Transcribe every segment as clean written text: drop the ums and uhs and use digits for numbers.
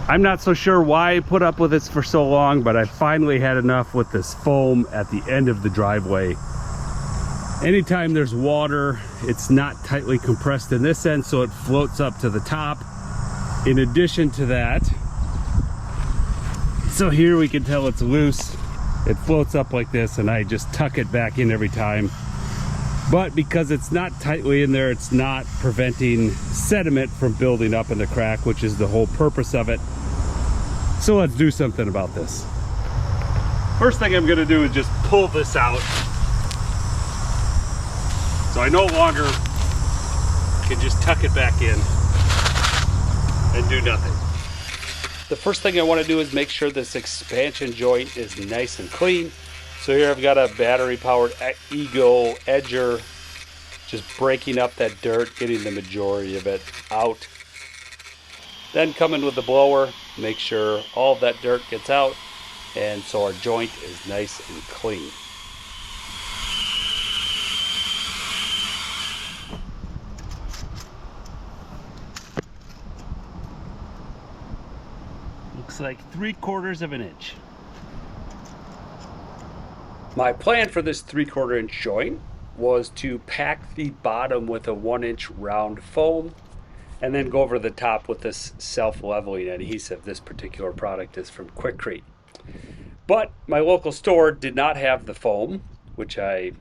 I'm not so sure why I put up with this for so long, but I finally had enough with this foam at the end of the driveway. Anytime there's water, it's not tightly compressed in this end, so it floats up to the top. In addition to that, so here we can tell it's loose. It floats up like this, and I just tuck it back in every time. But because it's not tightly in there, it's not preventing sediment from building up in the crack, which is the whole purpose of it. So let's do something about this. First thing I'm gonna do is just pull this out. So I no longer can just tuck it back in and do nothing. The first thing I want to do is make sure this expansion joint is nice and clean. So here I've got a battery powered Eagle edger, just breaking up that dirt, getting the majority of it out. Then come in with the blower, make sure all of that dirt gets out, and so our joint is nice and clean. Looks like 3/4 of an inch. My plan for this 3/4 inch joint was to pack the bottom with a 1-inch round foam and then go over the top with this self-leveling adhesive. This particular product is from Quikrete. But my local store did not have the foam, which I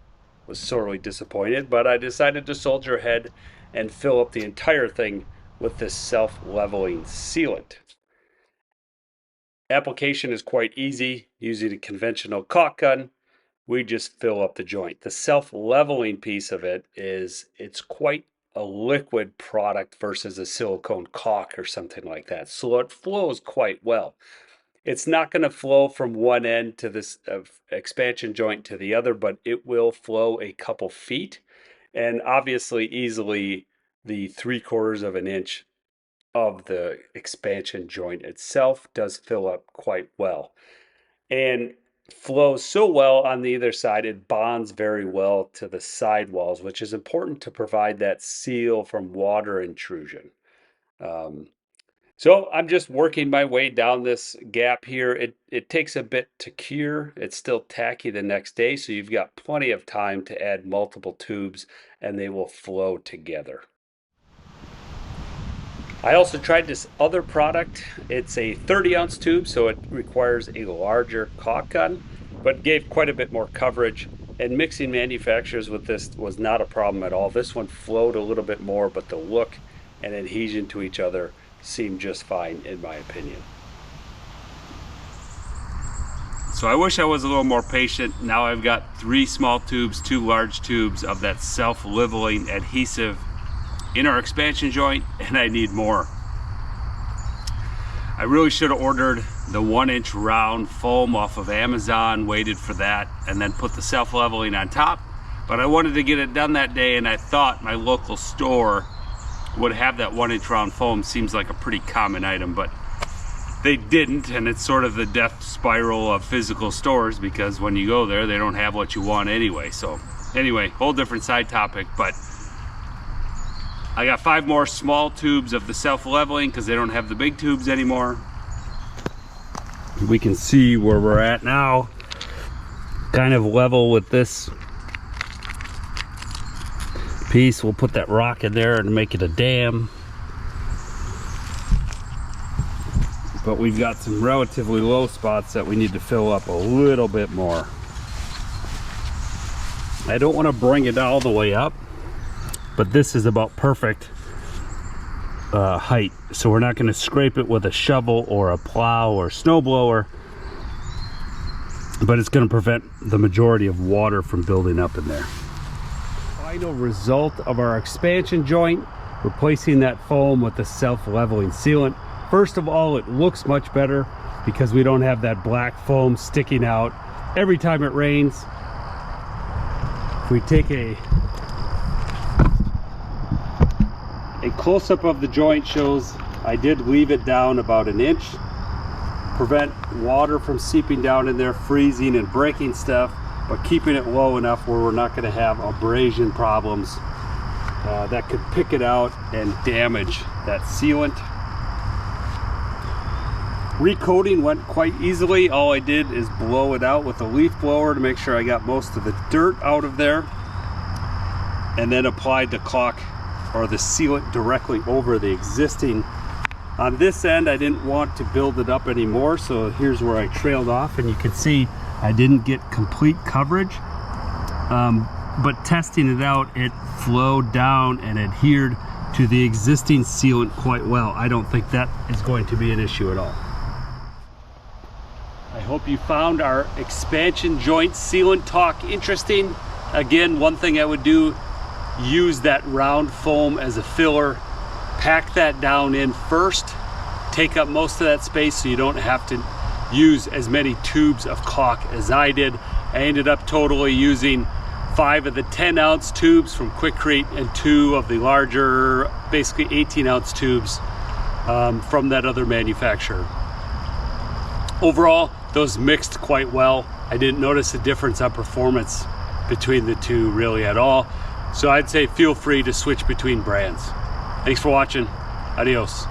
was sorely disappointed, but I decided to soldier ahead and fill up the entire thing with this self-leveling sealant. Application is quite easy. Using a conventional caulk gun, we just fill up the joint. The self-leveling piece of it is it's quite a liquid product versus a silicone caulk or something like that. So it flows quite well. It's not going to flow from one end to this expansion joint to the other, but it will flow a couple feet, and obviously easily the 3/4 of an inch of the expansion joint itself does fill up quite well and flows so well on the either side. It bonds very well to the side walls, which is important to provide that seal from water intrusion. So I'm just working my way down this gap here. It takes a bit to cure. It's still tacky the next day, so you've got plenty of time to add multiple tubes and they will flow together. I also tried this other product. It's a 30-ounce tube, so it requires a larger caulk gun, but gave quite a bit more coverage. And mixing manufacturers with this was not a problem at all. This one flowed a little bit more, but the look and adhesion to each other seemed just fine, in my opinion. So I wish I was a little more patient. Now I've got 3 small tubes, 2 large tubes of that self-leveling adhesive in our expansion joint, and I need more. I really should have ordered the 1-inch round foam off of Amazon, waited for that, and then put the self-leveling on top. But I wanted to get it done that day, and I thought my local store would have that 1-inch round foam. Seems like a pretty common item, but they didn't, and it's sort of the death spiral of physical stores, because when you go there, they don't have what you want anyway. So anyway, whole different side topic, but I got 5 more small tubes of the self-leveling because they don't have the big tubes anymore. We can see where we're at now, kind of level with this piece. We'll put that rock in there and make it a dam. But we've got some relatively low spots that we need to fill up a little bit more. I don't want to bring it all the way up, but this is about perfect height. So we're not going to scrape it with a shovel or a plow or snow blower, but it's going to prevent the majority of water from building up in there. Final result of our expansion joint, replacing that foam with the self-leveling sealant. First of all, it looks much better because we don't have that black foam sticking out every time it rains. If we take a close-up of the joint, shows I did leave it down about 1 inch, prevent water from seeping down in there, freezing and breaking stuff, but keeping it low enough where we're not going to have abrasion problems that could pick it out and damage that sealant. Recoating went quite easily. All I did is blow it out with a leaf blower to make sure I got most of the dirt out of there, and then applied the caulk or the sealant directly over the existing. On this end, I didn't want to build it up anymore, so here's where I trailed off, and you can see I didn't get complete coverage, but testing it out, it flowed down and adhered to the existing sealant quite well. I don't think that is going to be an issue at all. I hope you found our expansion joint sealant talk interesting. Again, one thing I would do, use that round foam as a filler, pack that down in first, take up most of that space so you don't have to use as many tubes of caulk as I did. I ended up totally using 5 of the 10-ounce tubes from Quikrete and 2 of the larger, basically 18-ounce tubes from that other manufacturer. Overall, those mixed quite well. I didn't notice a difference on performance between the two really at all. So I'd say feel free to switch between brands. Thanks for watching. Adios.